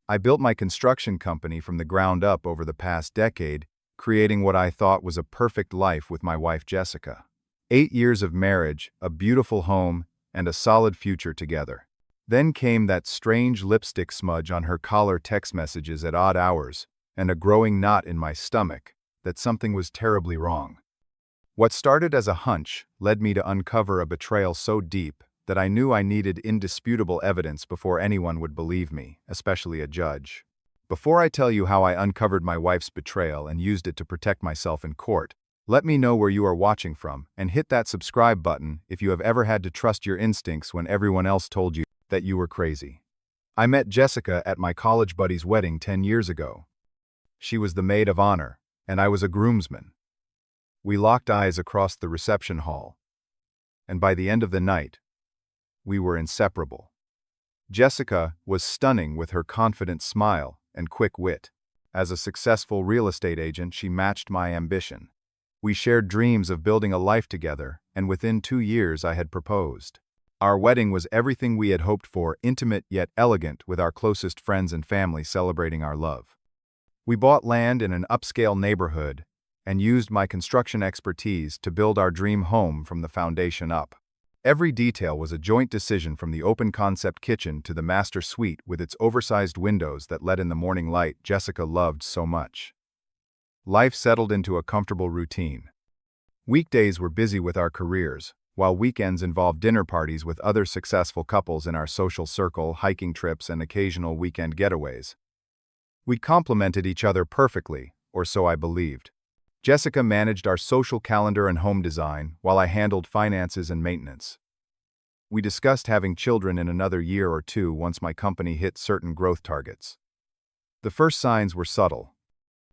I built my construction company from the ground up over the past decade, creating what I thought was a perfect life with my wife Jessica. 8 years of marriage, a beautiful home, and a solid future together. Then came that strange lipstick smudge on her collar text messages at odd hours, and a growing knot in my stomach that something was terribly wrong. What started as a hunch led me to uncover a betrayal so deep that I knew I needed indisputable evidence before anyone would believe me, especially a judge. Before I tell you how I uncovered my wife's betrayal and used it to protect myself in court, let me know where you are watching from and hit that subscribe button if you have ever had to trust your instincts when everyone else told you that you were crazy. I met Jessica at my college buddy's wedding 10 years ago. She was the maid of honor, and I was a groomsman. We locked eyes across the reception hall, and by the end of the night, we were inseparable. Jessica was stunning with her confident smile and quick wit. As a successful real estate agent, she matched my ambition. We shared dreams of building a life together, and within 2 years I had proposed. Our wedding was everything we had hoped for, intimate yet elegant, with our closest friends and family celebrating our love. We bought land in an upscale neighborhood and used my construction expertise to build our dream home from the foundation up. Every detail was a joint decision, from the open-concept kitchen to the master suite with its oversized windows that let in the morning light Jessica loved so much. Life settled into a comfortable routine. Weekdays were busy with our careers, while weekends involved dinner parties with other successful couples in our social circle, hiking trips, and occasional weekend getaways. We complemented each other perfectly, or so I believed. Jessica managed our social calendar and home design, while I handled finances and maintenance. We discussed having children in another year or two once my company hit certain growth targets. The first signs were subtle.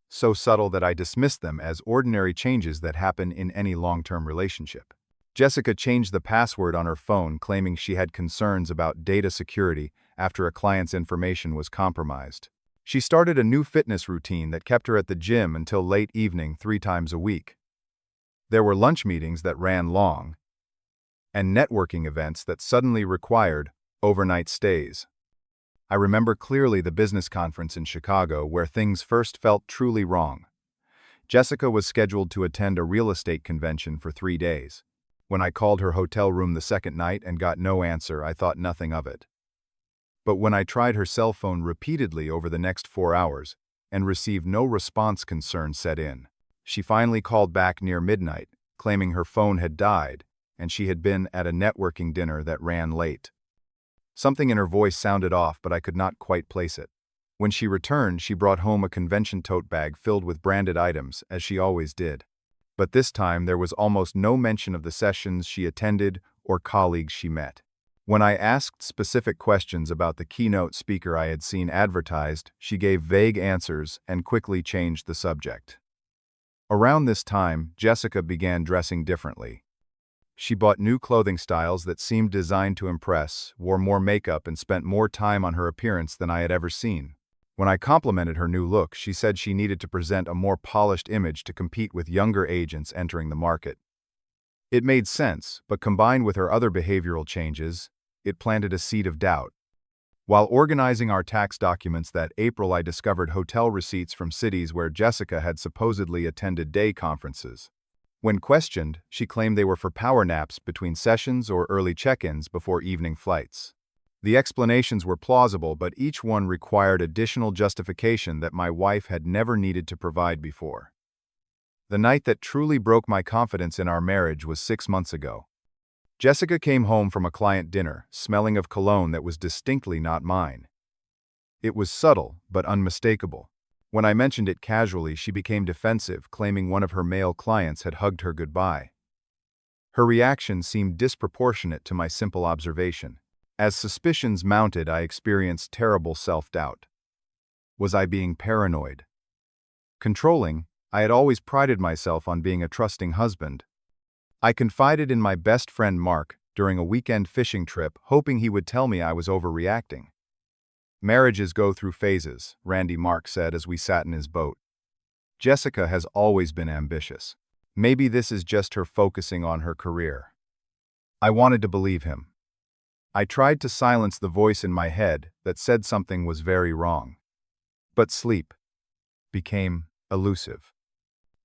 So subtle that I dismissed them as ordinary changes that happen in any long-term relationship. Jessica changed the password on her phone, claiming she had concerns about data security after a client's information was compromised. She started a new fitness routine that kept her at the gym until late evening 3 times a week. There were lunch meetings that ran long, and networking events that suddenly required overnight stays. I remember clearly the business conference in Chicago where things first felt truly wrong. Jessica was scheduled to attend a real estate convention for 3 days. When I called her hotel room the second night and got no answer, I thought nothing of it. But when I tried her cell phone repeatedly over the next 4 hours and received no response, concern set in. She finally called back near midnight, claiming her phone had died and she had been at a networking dinner that ran late. Something in her voice sounded off, but I could not quite place it. When she returned, she brought home a convention tote bag filled with branded items, as she always did. But this time there was almost no mention of the sessions she attended or colleagues she met. When I asked specific questions about the keynote speaker I had seen advertised, she gave vague answers and quickly changed the subject. Around this time, Jessica began dressing differently. She bought new clothing styles that seemed designed to impress, wore more makeup, and spent more time on her appearance than I had ever seen. When I complimented her new look, she said she needed to present a more polished image to compete with younger agents entering the market. It made sense, but combined with her other behavioral changes, it planted a seed of doubt. While organizing our tax documents that April, I discovered hotel receipts from cities where Jessica had supposedly attended day conferences. When questioned, she claimed they were for power naps between sessions or early check-ins before evening flights. The explanations were plausible, but each one required additional justification that my wife had never needed to provide before. The night that truly broke my confidence in our marriage was 6 months ago. Jessica came home from a client dinner, smelling of cologne that was distinctly not mine. It was subtle, but unmistakable. When I mentioned it casually, she became defensive, claiming one of her male clients had hugged her goodbye. Her reaction seemed disproportionate to my simple observation. As suspicions mounted, I experienced terrible self-doubt. Was I being paranoid? Controlling? I had always prided myself on being a trusting husband. I confided in my best friend Mark during a weekend fishing trip, hoping he would tell me I was overreacting. "Marriages go through phases," Randy Mark said as we sat in his boat. "Jessica has always been ambitious. Maybe this is just her focusing on her career." I wanted to believe him. I tried to silence the voice in my head that said something was very wrong. But sleep became elusive.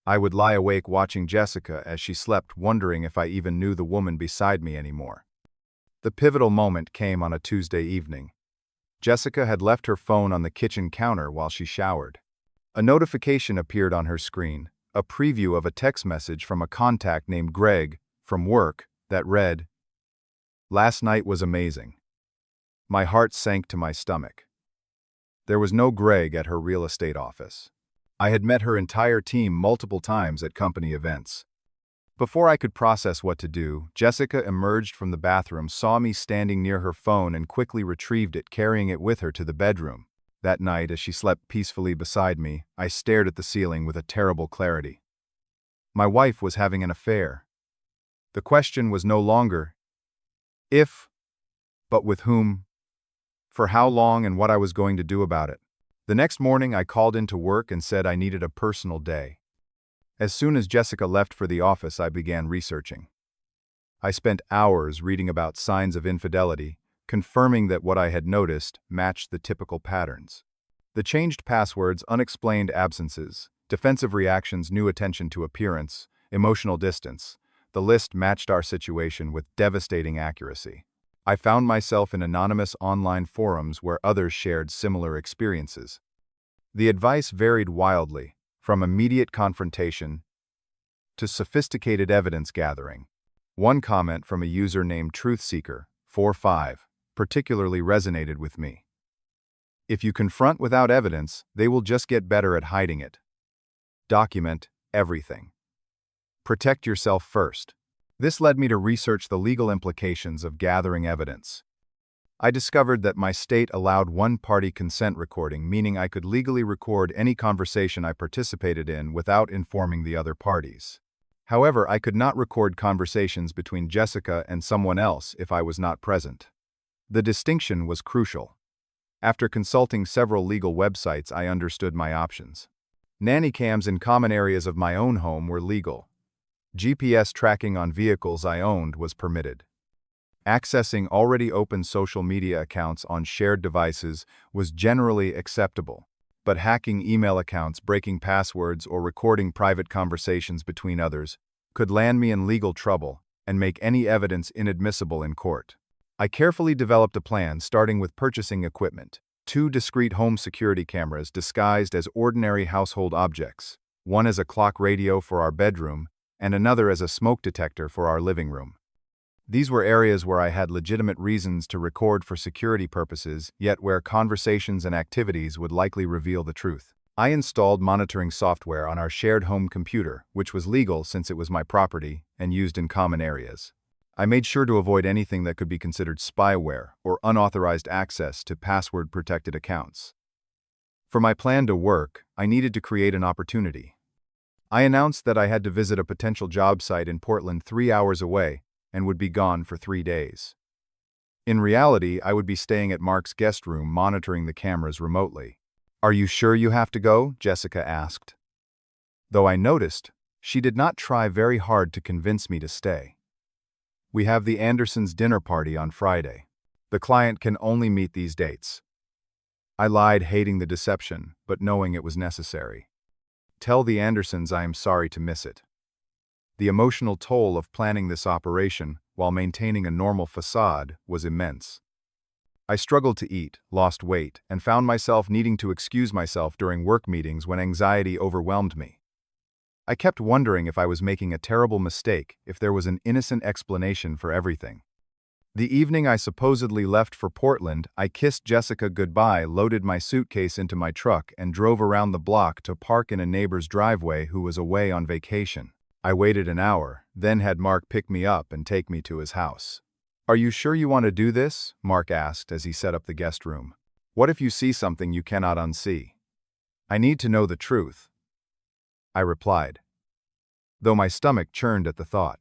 I would lie awake watching Jessica as she slept, wondering if I even knew the woman beside me anymore. The pivotal moment came on a Tuesday evening. Jessica had left her phone on the kitchen counter while she showered. A notification appeared on her screen, a preview of a text message from a contact named Greg from work that read, "Last night was amazing." My heart sank to my stomach. There was no Greg at her real estate office. I had met her entire team multiple times at company events. Before I could process what to do, Jessica emerged from the bathroom, saw me standing near her phone, and quickly retrieved it, carrying it with her to the bedroom. That night, as she slept peacefully beside me, I stared at the ceiling with a terrible clarity. My wife was having an affair. The question was no longer if, but with whom, for how long, and what I was going to do about it. The next morning, I called into work and said I needed a personal day. As soon as Jessica left for the office, I began researching. I spent hours reading about signs of infidelity, confirming that what I had noticed matched the typical patterns. The changed passwords, unexplained absences, defensive reactions, new attention to appearance, emotional distance. The list matched our situation with devastating accuracy. I found myself in anonymous online forums where others shared similar experiences. The advice varied wildly, from immediate confrontation to sophisticated evidence gathering. One comment from a user named TruthSeeker45 particularly resonated with me. If you confront without evidence, they will just get better at hiding it. Document everything. Protect yourself first. This led me to research the legal implications of gathering evidence. I discovered that my state allowed one-party consent recording, meaning I could legally record any conversation I participated in without informing the other parties. However, I could not record conversations between Jessica and someone else if I was not present. The distinction was crucial. After consulting several legal websites, I understood my options. Nanny cams in common areas of my own home were legal. GPS tracking on vehicles I owned was permitted. Accessing already open social media accounts on shared devices was generally acceptable, but hacking email accounts, breaking passwords, or recording private conversations between others could land me in legal trouble and make any evidence inadmissible in court. I carefully developed a plan, starting with purchasing equipment: 2 discrete home security cameras disguised as ordinary household objects, one as a clock radio for our bedroom and another as a smoke detector for our living room. These were areas where I had legitimate reasons to record for security purposes, yet where conversations and activities would likely reveal the truth. I installed monitoring software on our shared home computer, which was legal since it was my property and used in common areas. I made sure to avoid anything that could be considered spyware or unauthorized access to password-protected accounts. For my plan to work, I needed to create an opportunity. I announced that I had to visit a potential job site in Portland 3 hours away and would be gone for 3 days. In reality, I would be staying at Mark's guest room, monitoring the cameras remotely. "Are you sure you have to go?" Jessica asked. Though I noticed, she did not try very hard to convince me to stay. "We have the Andersons' dinner party on Friday. The client can only meet these dates." I lied, hating the deception, but knowing it was necessary. "Tell the Andersons I am sorry to miss it." The emotional toll of planning this operation while maintaining a normal facade was immense. I struggled to eat, lost weight, and found myself needing to excuse myself during work meetings when anxiety overwhelmed me. I kept wondering if I was making a terrible mistake, if there was an innocent explanation for everything. The evening I supposedly left for Portland, I kissed Jessica goodbye, loaded my suitcase into my truck, and drove around the block to park in a neighbor's driveway who was away on vacation. I waited an hour, then had Mark pick me up and take me to his house. "Are you sure you want to do this?" Mark asked as he set up the guest room. "What if you see something you cannot unsee?" "I need to know the truth," I replied, though my stomach churned at the thought.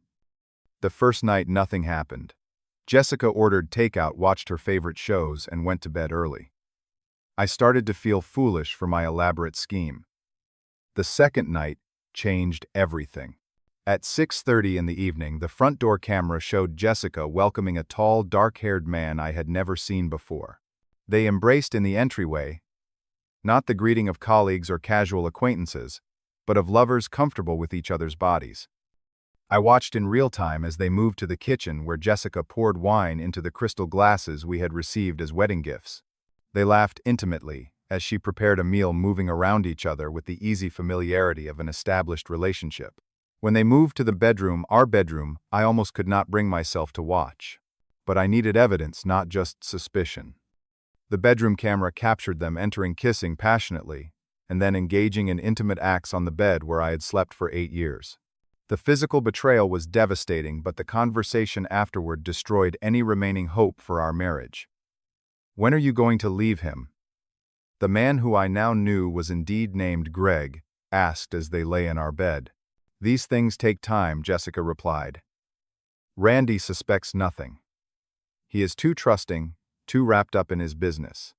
The first night, nothing happened. Jessica ordered takeout, watched her favorite shows, and went to bed early. I started to feel foolish for my elaborate scheme. The second night changed everything. At 6:30 in the evening, the front door camera showed Jessica welcoming a tall, dark-haired man I had never seen before. They embraced in the entryway, Not the greeting of colleagues or casual acquaintances, but of lovers comfortable with each other's bodies. I watched in real time as they moved to the kitchen where Jessica poured wine into the crystal glasses we had received as wedding gifts. They laughed intimately as she prepared a meal, moving around each other with the easy familiarity of an established relationship. When they moved to the bedroom, our bedroom, I almost could not bring myself to watch. But I needed evidence, not just suspicion. The bedroom camera captured them entering, kissing passionately, and then engaging in intimate acts on the bed where I had slept for 8 years. The physical betrayal was devastating, but the conversation afterward destroyed any remaining hope for our marriage. "When are you going to leave him?" The man, who I now knew was indeed named Greg, asked as they lay in our bed. "These things take time," Jessica replied. "Randy suspects nothing. He is too trusting, too wrapped up in his business.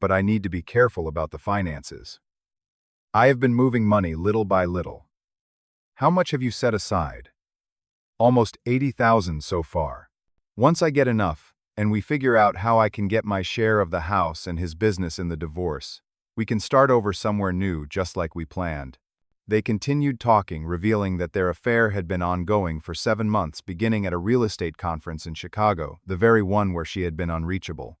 But I need to be careful about the finances. I have been moving money little by little." "How much have you set aside?" "Almost 80,000 so far. Once I get enough, and we figure out how I can get my share of the house and his business in the divorce, we can start over somewhere new just like we planned." They continued talking, revealing that their affair had been ongoing for 7 months, beginning at a real estate conference in Chicago, the very one where she had been unreachable.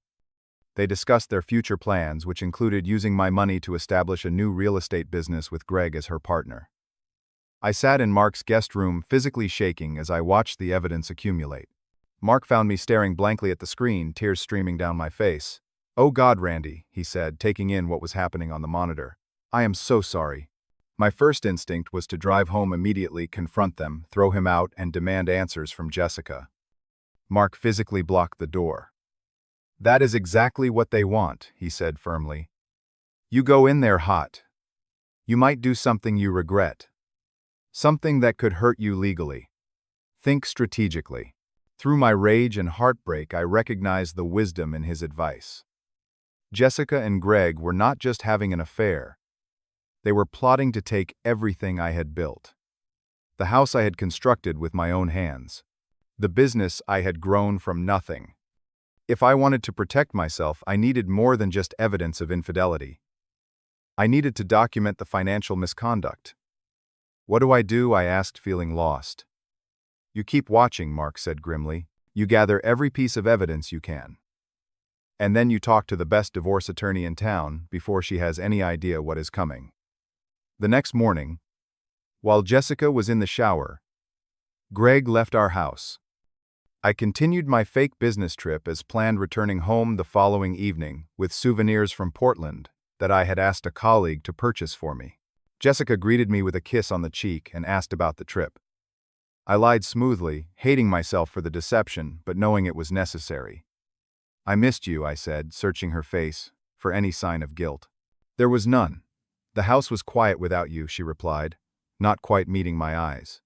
They discussed their future plans, which included using my money to establish a new real estate business with Greg as her partner. I sat in Mark's guest room, physically shaking as I watched the evidence accumulate. Mark found me staring blankly at the screen, tears streaming down my face. "Oh God, Randy," he said, taking in what was happening on the monitor. "I am so sorry." My first instinct was to drive home immediately, confront them, throw him out, and demand answers from Jessica. Mark physically blocked the door. "That is exactly what they want," he said firmly. "You go in there hot. You might do something you regret. Something that could hurt you legally. Think strategically." Through my rage and heartbreak, I recognized the wisdom in his advice. Jessica and Greg were not just having an affair. They were plotting to take everything I had built. The house I had constructed with my own hands. The business I had grown from nothing. If I wanted to protect myself, I needed more than just evidence of infidelity. I needed to document the financial misconduct. "What do?" I asked, feeling lost. "You keep watching," Mark said grimly. "You gather every piece of evidence you can. And then you talk to the best divorce attorney in town before she has any idea what is coming." The next morning, while Jessica was in the shower, Greg left our house. I continued my fake business trip as planned, returning home the following evening with souvenirs from Portland that I had asked a colleague to purchase for me. Jessica greeted me with a kiss on the cheek and asked about the trip. I lied smoothly, hating myself for the deception, but knowing it was necessary. "I missed you," I said, searching her face for any sign of guilt. "There was none. The house was quiet without you," she replied, not quite meeting my eyes.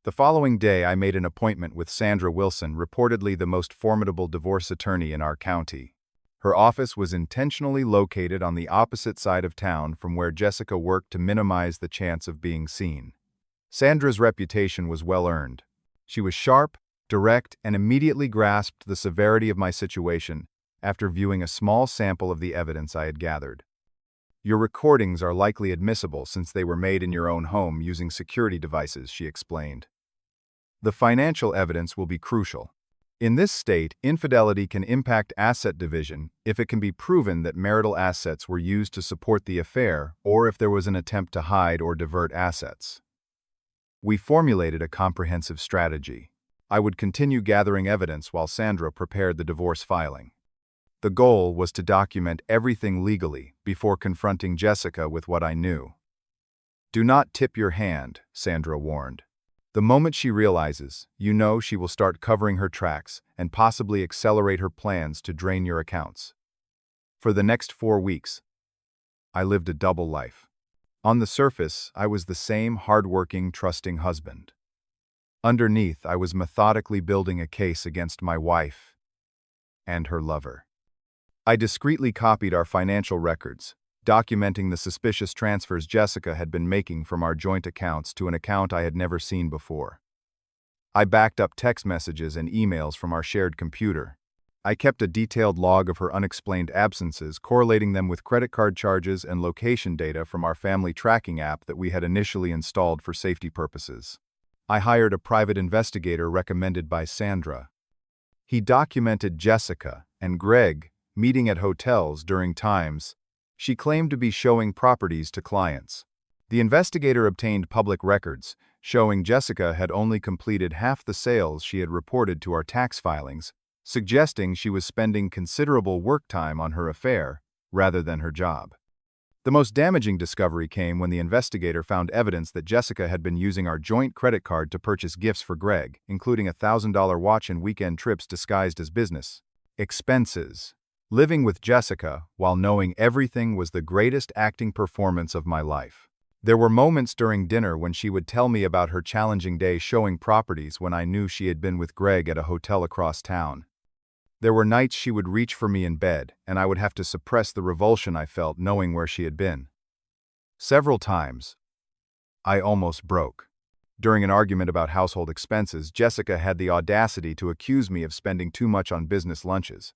The following day, I made an appointment with Sandra Wilson, reportedly the most formidable divorce attorney in our county. Her office was intentionally located on the opposite side of town from where Jessica worked to minimize the chance of being seen. Sandra's reputation was well earned. She was sharp, direct, and immediately grasped the severity of my situation after viewing a small sample of the evidence I had gathered. "Your recordings are likely admissible since they were made in your own home using security devices," she explained. "The financial evidence will be crucial. In this state, infidelity can impact asset division if it can be proven that marital assets were used to support the affair or if there was an attempt to hide or divert assets." We formulated a comprehensive strategy. I would continue gathering evidence while Sandra prepared the divorce filing. The goal was to document everything legally before confronting Jessica with what I knew. "Do not tip your hand," Sandra warned. "The moment she realizes, you know she will start covering her tracks and possibly accelerate her plans to drain your accounts." For the next 4 weeks, I lived a double life. On the surface, I was the same hardworking, trusting husband. Underneath, I was methodically building a case against my wife and her lover. I discreetly copied our financial records, documenting the suspicious transfers Jessica had been making from our joint accounts to an account I had never seen before. I backed up text messages and emails from our shared computer. I kept a detailed log of her unexplained absences, correlating them with credit card charges and location data from our family tracking app that we had initially installed for safety purposes. I hired a private investigator recommended by Sandra. He documented Jessica and Greg meeting at hotels during times she claimed to be showing properties to clients. The investigator obtained public records showing Jessica had only completed half the sales she had reported to our tax filings, suggesting she was spending considerable work time on her affair rather than her job. The most damaging discovery came when the investigator found evidence that Jessica had been using our joint credit card to purchase gifts for Greg, including a $1,000 watch and weekend trips disguised as business expenses. Living with Jessica, while knowing everything, was the greatest acting performance of my life. There were moments during dinner when she would tell me about her challenging day showing properties when I knew she had been with Greg at a hotel across town. There were nights she would reach for me in bed, and I would have to suppress the revulsion I felt knowing where she had been. Several times, I almost broke. During an argument about household expenses, Jessica had the audacity to accuse me of spending too much on business lunches.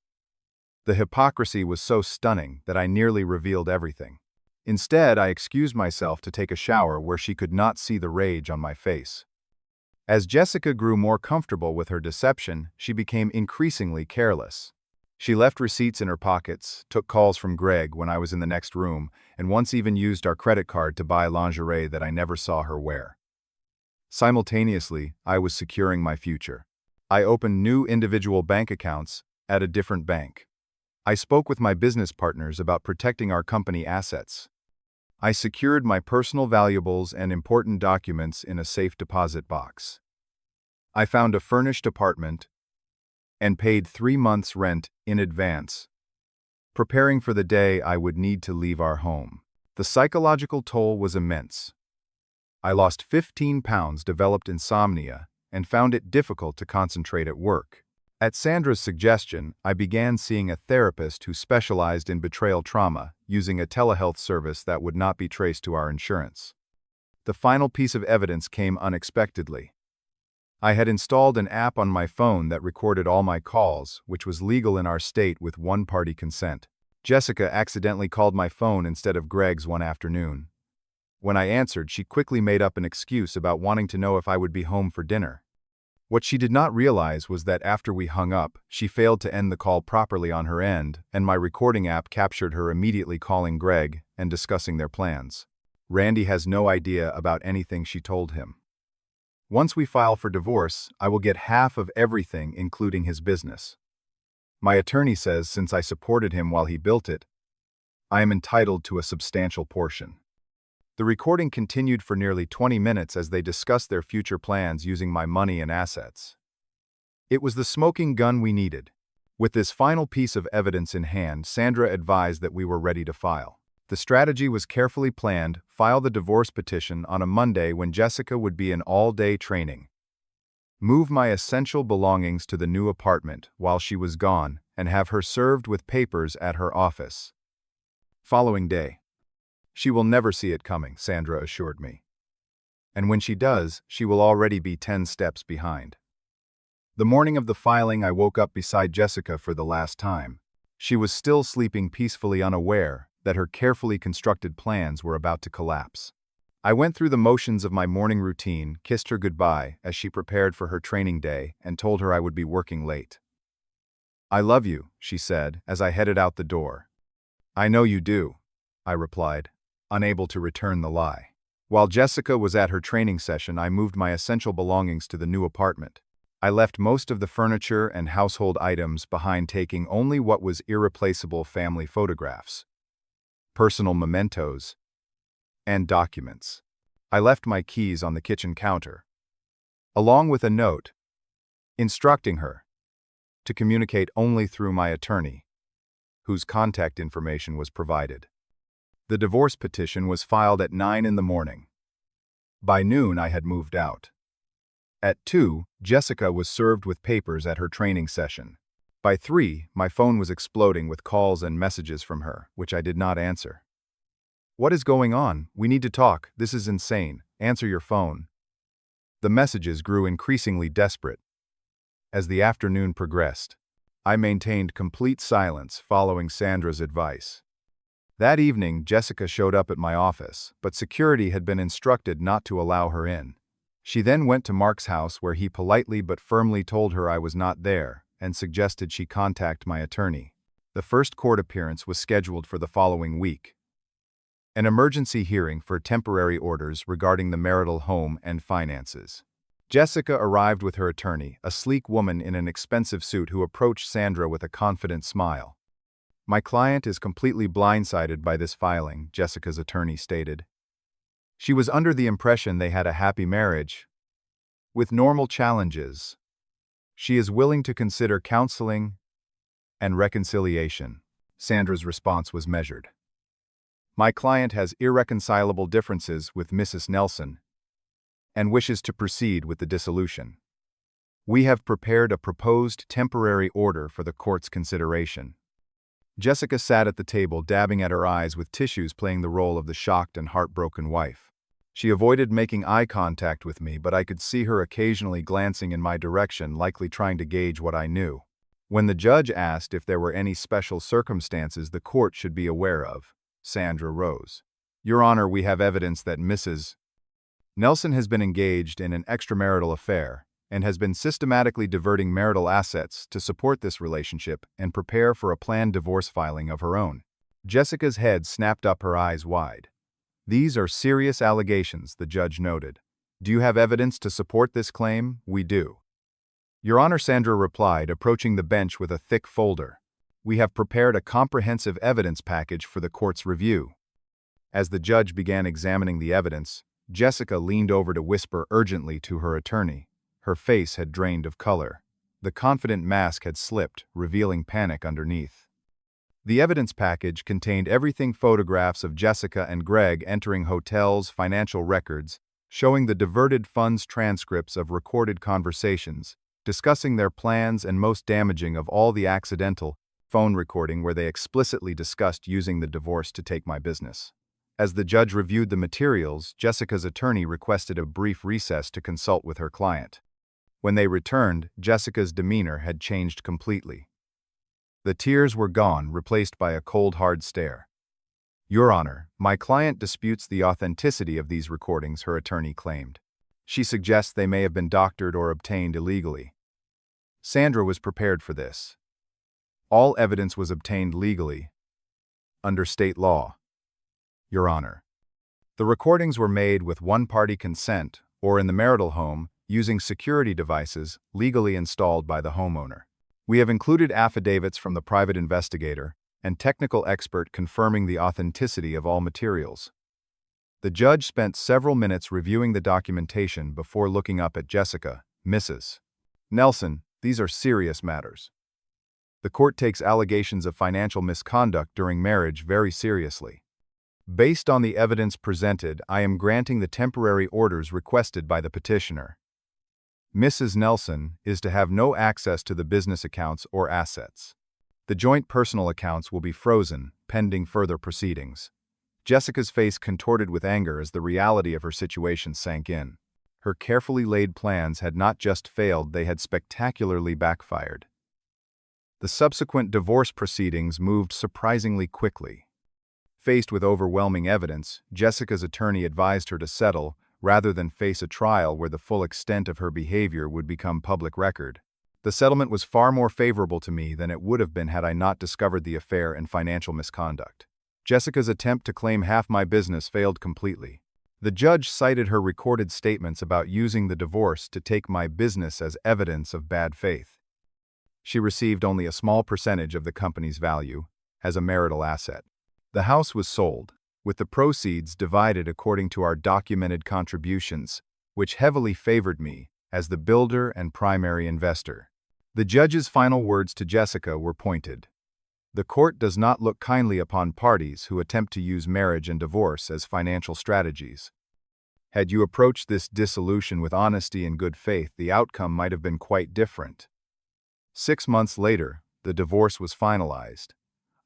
The hypocrisy was so stunning that I nearly revealed everything. Instead, I excused myself to take a shower where she could not see the rage on my face. As Jessica grew more comfortable with her deception, she became increasingly careless. She left receipts in her pockets, took calls from Greg when I was in the next room, and once even used our credit card to buy lingerie that I never saw her wear. Simultaneously, I was securing my future. I opened new individual bank accounts at a different bank. I spoke with my business partners about protecting our company assets. I secured my personal valuables and important documents in a safe deposit box. I found a furnished apartment and paid 3 months' rent in advance, preparing for the day I would need to leave our home. The psychological toll was immense. I lost 15 pounds, developed insomnia, and found it difficult to concentrate at work. At Sandra's suggestion, I began seeing a therapist who specialized in betrayal trauma, using a telehealth service that would not be traced to our insurance. The final piece of evidence came unexpectedly. I had installed an app on my phone that recorded all my calls, which was legal in our state with one-party consent. Jessica accidentally called my phone instead of Greg's one afternoon. When I answered, she quickly made up an excuse about wanting to know if I would be home for dinner. What she did not realize was that after we hung up, she failed to end the call properly on her end, and my recording app captured her immediately calling Greg and discussing their plans. Randy has no idea about anything she told him. Once we file for divorce, I will get half of everything, including his business. My attorney says since I supported him while he built it, I am entitled to a substantial portion. The recording continued for nearly 20 minutes as they discussed their future plans using my money and assets. It was the smoking gun we needed. With this final piece of evidence in hand, Sandra advised that we were ready to file. The strategy was carefully planned: file the divorce petition on a Monday when Jessica would be in all-day training. Move my essential belongings to the new apartment while she was gone and have her served with papers at her office. Following day. She will never see it coming, Sandra assured me. And when she does, she will already be 10 steps behind. The morning of the filing, I woke up beside Jessica for the last time. She was still sleeping peacefully, unaware that her carefully constructed plans were about to collapse. I went through the motions of my morning routine, kissed her goodbye as she prepared for her training day, and told her I would be working late. "I love you," she said as I headed out the door. "I know you do," I replied, unable to return the lie. While Jessica was at her training session, I moved my essential belongings to the new apartment. I left most of the furniture and household items behind, taking only what was irreplaceable: family photographs, personal mementos, and documents. I left my keys on the kitchen counter, along with a note instructing her to communicate only through my attorney, whose contact information was provided. The divorce petition was filed at 9 in the morning. By noon, I had moved out. At 2, Jessica was served with papers at her training session. By 3, my phone was exploding with calls and messages from her, which I did not answer. "What is going on? We need to talk. This is insane. Answer your phone." The messages grew increasingly desperate as the afternoon progressed. I maintained complete silence, following Sandra's advice. That evening, Jessica showed up at my office, but security had been instructed not to allow her in. She then went to Mark's house, where he politely but firmly told her I was not there and suggested she contact my attorney. The first court appearance was scheduled for the following week. An emergency hearing for temporary orders regarding the marital home and finances. Jessica arrived with her attorney, a sleek woman in an expensive suit who approached Sandra with a confident smile. "My client is completely blindsided by this filing," Jessica's attorney stated. "She was under the impression they had a happy marriage, with normal challenges. She is willing to consider counseling and reconciliation." Sandra's response was measured. "My client has irreconcilable differences with Mrs. Nelson and wishes to proceed with the dissolution. We have prepared a proposed temporary order for the court's consideration." Jessica sat at the table, dabbing at her eyes with tissues, playing the role of the shocked and heartbroken wife. She avoided making eye contact with me, but I could see her occasionally glancing in my direction, likely trying to gauge what I knew. When the judge asked if there were any special circumstances the court should be aware of, Sandra rose. "Your Honor, we have evidence that Mrs. Nelson has been engaged in an extramarital affair and has been systematically diverting marital assets to support this relationship and prepare for a planned divorce filing of her own." Jessica's head snapped up, her eyes wide. "These are serious allegations," the judge noted. "Do you have evidence to support this claim?" "We do, Your Honor," Sandra replied, approaching the bench with a thick folder. "We have prepared a comprehensive evidence package for the court's review." As the judge began examining the evidence, Jessica leaned over to whisper urgently to her attorney. Her face had drained of color. The confident mask had slipped, revealing panic underneath. The evidence package contained everything: photographs of Jessica and Greg entering hotels, financial records, showing the diverted funds, transcripts of recorded conversations, discussing their plans, and most damaging of all, the accidental phone recording where they explicitly discussed using the divorce to take my business. As the judge reviewed the materials, Jessica's attorney requested a brief recess to consult with her client. When they returned, Jessica's demeanor had changed completely. The tears were gone, replaced by a cold, hard stare. "Your Honor, my client disputes the authenticity of these recordings," her attorney claimed. "She suggests they may have been doctored or obtained illegally." Sandra was prepared for this. "All evidence was obtained legally, under state law, Your Honor. The recordings were made with one-party consent or in the marital home using security devices legally installed by the homeowner. We have included affidavits from the private investigator and technical expert confirming the authenticity of all materials." The judge spent several minutes reviewing the documentation before looking up at Jessica. "Mrs. Nelson, these are serious matters. The court takes allegations of financial misconduct during marriage very seriously. Based on the evidence presented, I am granting the temporary orders requested by the petitioner. Mrs. Nelson is to have no access to the business accounts or assets. The joint personal accounts will be frozen, pending further proceedings." Jessica's face contorted with anger as the reality of her situation sank in. Her carefully laid plans had not just failed, they had spectacularly backfired. The subsequent divorce proceedings moved surprisingly quickly. Faced with overwhelming evidence, Jessica's attorney advised her to settle, rather than face a trial where the full extent of her behavior would become public record. The settlement was far more favorable to me than it would have been had I not discovered the affair and financial misconduct. Jessica's attempt to claim half my business failed completely. The judge cited her recorded statements about using the divorce to take my business as evidence of bad faith. She received only a small percentage of the company's value as a marital asset. The house was sold, with the proceeds divided according to our documented contributions, which heavily favored me as the builder and primary investor. The judge's final words to Jessica were pointed. "The court does not look kindly upon parties who attempt to use marriage and divorce as financial strategies. Had you approached this dissolution with honesty and good faith, the outcome might have been quite different." 6 months later, the divorce was finalized.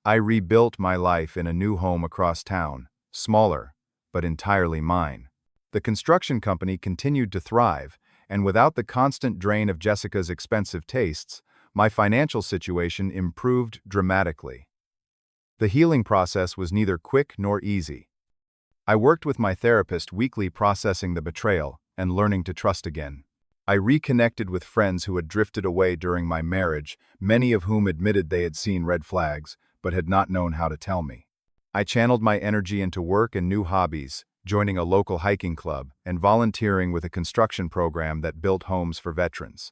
I rebuilt my life in a new home across town, smaller, but entirely mine. The construction company continued to thrive, and without the constant drain of Jessica's expensive tastes, my financial situation improved dramatically. The healing process was neither quick nor easy. I worked with my therapist weekly, processing the betrayal and learning to trust again. I reconnected with friends who had drifted away during my marriage, many of whom admitted they had seen red flags, but had not known how to tell me. I channeled my energy into work and new hobbies, joining a local hiking club and volunteering with a construction program that built homes for veterans.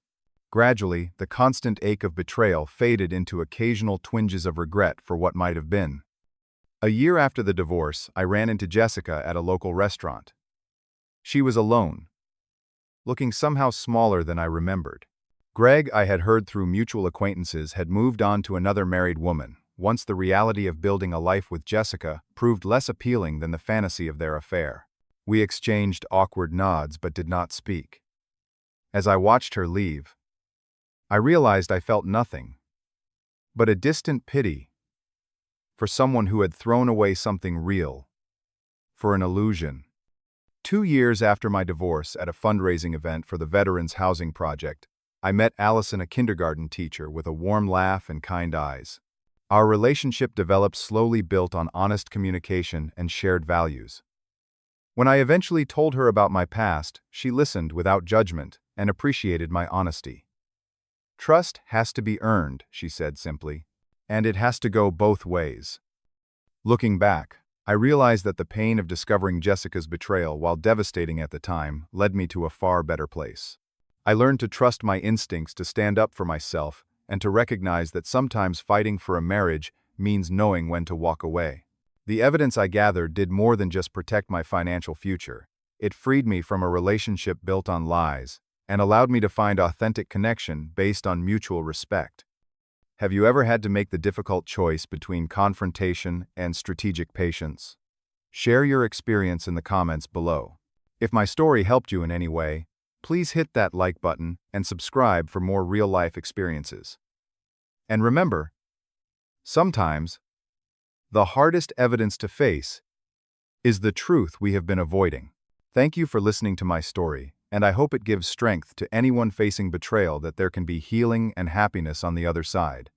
Gradually, the constant ache of betrayal faded into occasional twinges of regret for what might have been. A year after the divorce, I ran into Jessica at a local restaurant. She was alone, looking somehow smaller than I remembered. Greg, I had heard through mutual acquaintances, had moved on to another married woman. Once the reality of building a life with Jessica proved less appealing than the fantasy of their affair. We exchanged awkward nods but did not speak. As I watched her leave, I realized I felt nothing but a distant pity for someone who had thrown away something real for an illusion. 2 years after my divorce, at a fundraising event for the Veterans Housing Project, I met Allison, a kindergarten teacher with a warm laugh and kind eyes. Our relationship developed slowly, built on honest communication and shared values. When I eventually told her about my past, she listened without judgment and appreciated my honesty. "Trust has to be earned," she said simply, "and it has to go both ways." Looking back, I realized that the pain of discovering Jessica's betrayal, while devastating at the time, led me to a far better place. I learned to trust my instincts, to stand up for myself, and to recognize that sometimes fighting for a marriage means knowing when to walk away. The evidence I gathered did more than just protect my financial future. It freed me from a relationship built on lies and allowed me to find authentic connection based on mutual respect. Have you ever had to make the difficult choice between confrontation and strategic patience? Share your experience in the comments below. If my story helped you in any way, please hit that like button and subscribe for more real-life experiences. And remember, sometimes the hardest evidence to face is the truth we have been avoiding. Thank you for listening to my story, and I hope it gives strength to anyone facing betrayal, that there can be healing and happiness on the other side.